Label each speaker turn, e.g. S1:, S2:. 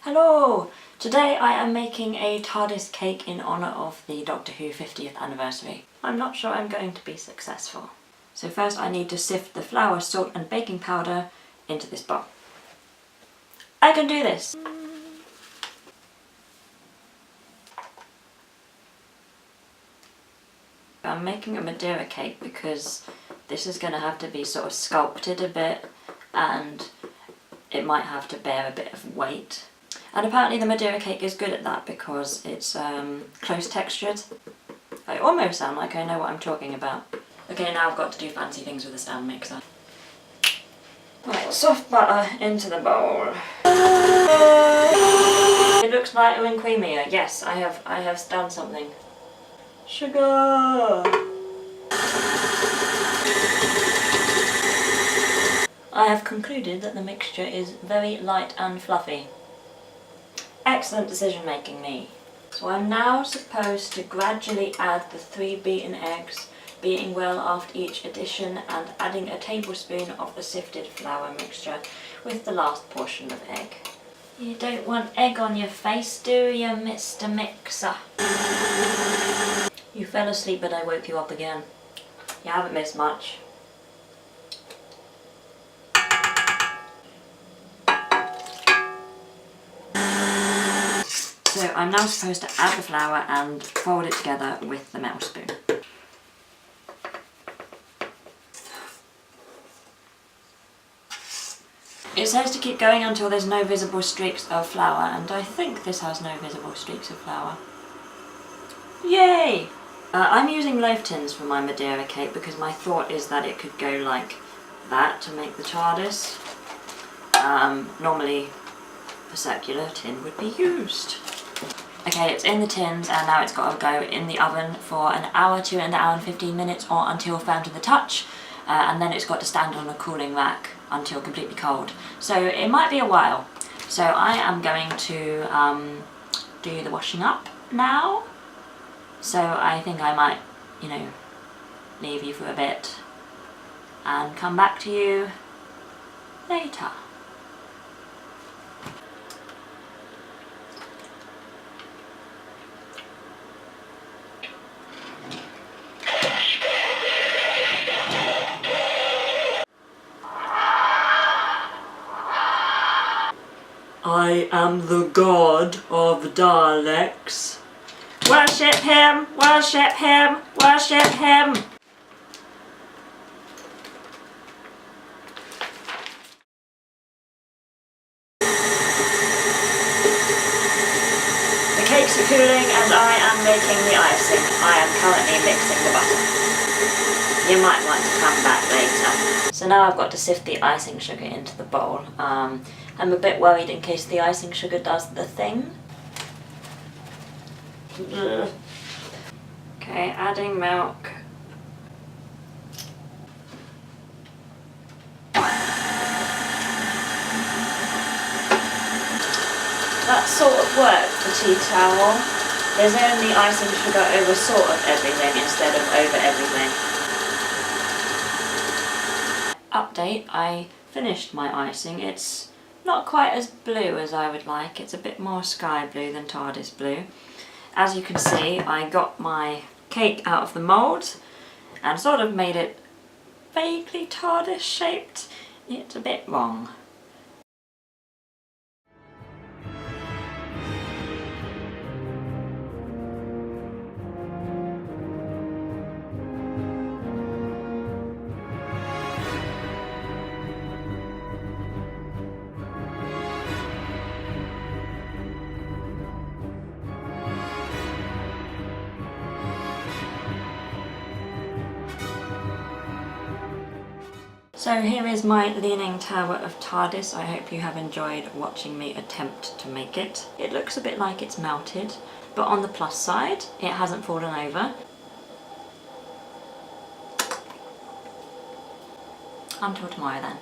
S1: Hello! Today I am making a TARDIS cake in honour of the Doctor Who 50th anniversary. I'm not sure I'm going to be successful. So first I need to sift the flour, salt and baking powder into this bowl. I can do this! I'm making a Madeira cake because this is going to have to be sort of sculpted a bit and it might have to bear a bit of weight. And apparently the Madeira cake is good at that because it's close textured. I almost sound like I know what I'm talking about. Okay, now I've got to do fancy things with a stand mixer. Right, soft butter into the bowl. It looks lighter and creamier. Yes, I have done something. Sugar! I have concluded that the mixture is very light and fluffy. Excellent decision making, me. So I'm now supposed to gradually add the 3 beaten eggs, beating well after each addition and adding a tablespoon of the sifted flour mixture with the last portion of egg. You don't want egg on your face, do you, Mr. Mixer? You fell asleep but I woke you up again. You haven't missed much. So I'm now supposed to add the flour and fold it together with the metal spoon. It says to keep going until there's no visible streaks of flour, and I think this has no visible streaks of flour. Yay! I'm using loaf tins for my Madeira cake because my thought is that it could go like that to make the TARDIS. Normally a circular tin would be used. Okay, it's in the tins and now it's got to go in the oven for an hour to an hour and 15 minutes or until firm to the touch, and then it's got to stand on a cooling rack until completely cold. So it might be a while. So I am going to do the washing up now. So I think I might, leave you for a bit and come back to you later. I am the god of Daleks. Worship him! Worship him! Worship him! The cakes are cooling and I am making the icing. I am currently mixing the butter. You might want to come back later. So now I've got to sift the icing sugar into the bowl. I'm a bit worried in case the icing sugar does the thing. Okay, adding milk. That sort of worked for tea towel. There's only icing sugar over sort of everything instead of over everything. Update, I finished my icing. It's not quite as blue as I would like. It's a bit more sky blue than TARDIS blue. As you can see, I got my cake out of the mould and sort of made it vaguely TARDIS shaped. It's a bit wrong. So here is my Leaning Tower of TARDIS. I hope you have enjoyed watching me attempt to make it. It looks a bit like it's melted, but on the plus side, it hasn't fallen over. Until tomorrow then.